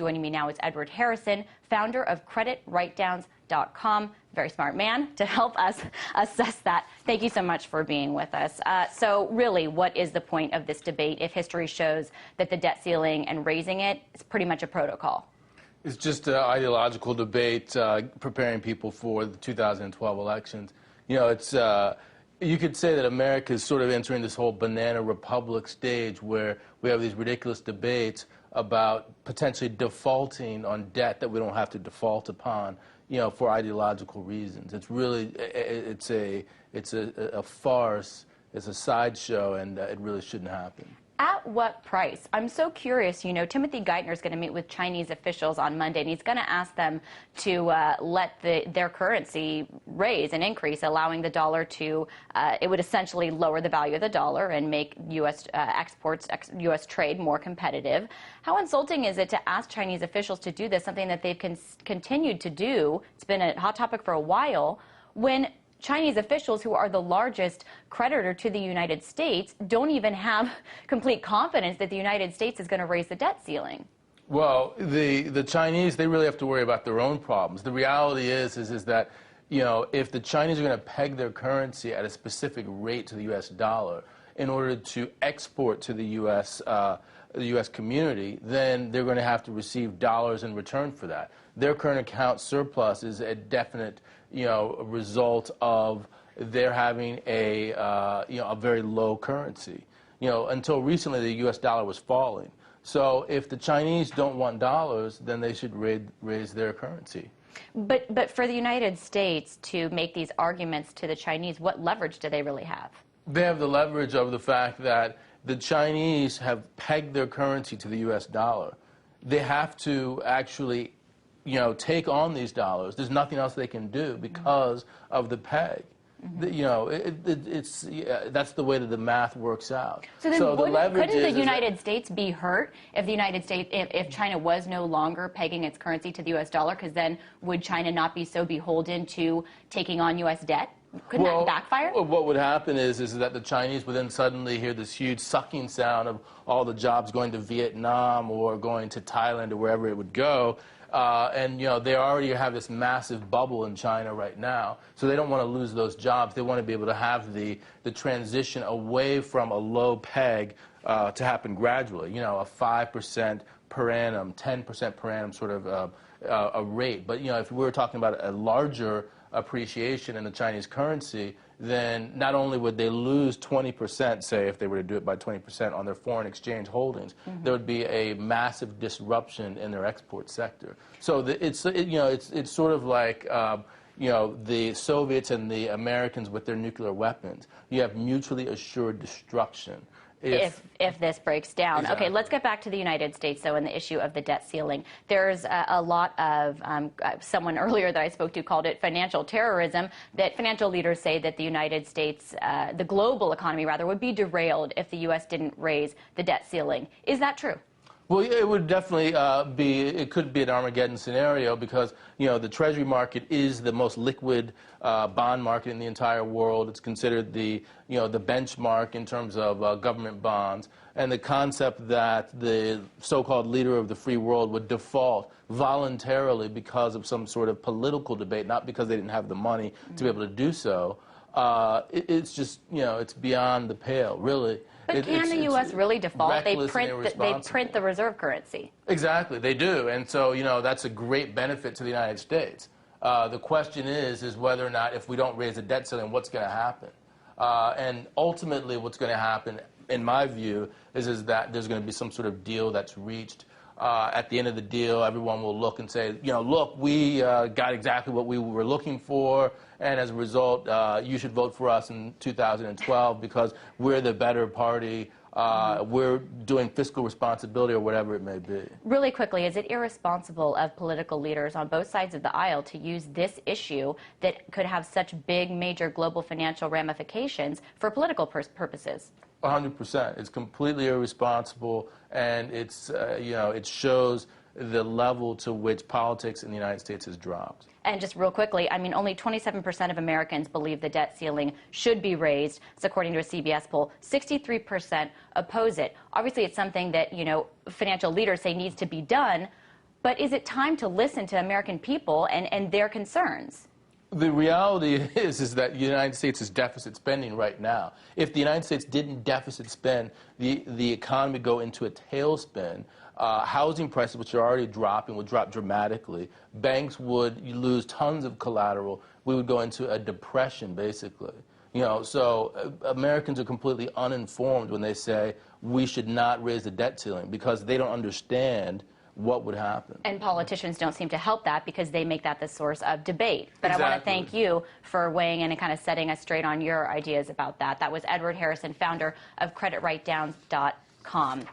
Joining me now is Edward Harrison, founder of CreditWriteDowns.com. Very smart man to help us assess that. Thank you so much for being with us. So really, what is the point of this debate if history shows that the debt ceiling and raising it is pretty much a protocol? It's just an ideological debate preparing people for the 2012 elections. You know, it's you could say that America is sort of entering this whole banana republic stage where we have these ridiculous debates about potentially defaulting on debt that we don't have to default upon, you know, for ideological reasons. It's really, it's a farce, it's a sideshow, and it really shouldn't happen. At what price? I'm so curious. You know, Timothy Geithner is going to meet with Chinese officials on Monday, and he's going to ask them to let their currency raise and increase, allowing the dollar to, it would essentially lower the value of the dollar and make U.S. exports, U.S. trade more competitive. How insulting is it to ask Chinese officials to do this, something that they've continued to do? It's been a hot topic for a while, when Chinese officials, who are the largest creditor to the United States, don't even have complete confidence that the United States is going to raise the debt ceiling. Well, the Chinese, they really have to worry about their own problems. The reality is that, you know, if the Chinese are going to peg their currency at a specific rate to the U.S. dollar in order to export to the U.S. Community, then they're going to have to receive dollars in return for that. Their current account surplus is a definite, you know, a result of their having a, you know, a very low currency. You know, until recently, the U.S. dollar was falling. So if the Chinese don't want dollars, then they should raise their currency. But for the United States to make these arguments to the Chinese, what leverage do they really have? They have the leverage of the fact that the Chinese have pegged their currency to the U.S. dollar. They have to actually, you know, take on these dollars. There's nothing else they can do because of the peg. You know, that's the way that the math works out. So then, couldn't the United States be hurt if the United States, if China was no longer pegging its currency to the U.S. dollar? Because then would China not be so beholden to taking on U.S. debt? Couldn't that backfire? What would happen is that the Chinese would then suddenly hear this huge sucking sound of all the jobs going to Vietnam or going to Thailand or wherever it would go. And, you know, they already have this massive bubble in China right now, so they don't want to lose those jobs. They want to be able to have the transition away from a low peg to happen gradually, you know, a 5% per annum, 10% per annum sort of a rate. But, you know, if we were talking about a larger appreciation in the Chinese currency, then not only would they lose 20%, say, if they were to do it by 20% on their foreign exchange holdings, there would be a massive disruption in their export sector. So you know, it's sort of like, you know, the Soviets and the Americans with their nuclear weapons. You have mutually assured destruction. If this breaks down. Exactly. Okay, let's get back to the United States, though, and the issue of the debt ceiling. There's a lot of, someone earlier that I spoke to called it financial terrorism, that financial leaders say that the United States, the global economy, rather, would be derailed if the U.S. didn't raise the debt ceiling. Is that true? Well, it would definitely it could be an Armageddon scenario because, you know, the Treasury market is the most liquid bond market in the entire world. It's considered the, you know, the benchmark in terms of government bonds. And the concept that the so-called leader of the free world would default voluntarily because of some sort of political debate, not because they didn't have the money to be able to do so, it's just, you know, it's beyond the pale, really. But can the U.S. really default? They print the reserve currency. Exactly, they do. And so, you know, that's a great benefit to the United States. The question is whether or not, if we don't raise the debt ceiling, what's going to happen? And ultimately, what's going to happen, in my view, is that there's going to be some sort of deal that's reached. At the end of the deal, everyone will look and say, you know, look, we got exactly what we were looking for, and as a result, you should vote for us in 2012 because we're the better party. We're doing fiscal responsibility or whatever it may be. Really quickly, is it irresponsible of political leaders on both sides of the aisle to use this issue that could have such big, major global financial ramifications for political purposes? 100%. It's completely irresponsible, and it's, you know, it shows the level to which politics in the United States has dropped. And just real quickly, I mean, only 27% of Americans believe the debt ceiling should be raised. It's according to a CBS poll. 63% oppose it. Obviously, it's something that, you know, financial leaders say needs to be done. But is it time to listen to American people and their concerns? The reality is that the United States is deficit spending right now. If the United States didn't deficit spend, the economy would go into a tailspin. Housing prices, which are already dropping, would drop dramatically. Banks would lose tons of collateral. We would go into a depression, basically. You know, so Americans are completely uninformed when they say we should not raise the debt ceiling because they don't understand what would happen. And politicians don't seem to help that because they make that the source of debate. But Exactly. I want to thank you for weighing in and kind of setting us straight on your ideas about that. That was Edward Harrison, founder of CreditWriteDowns.com.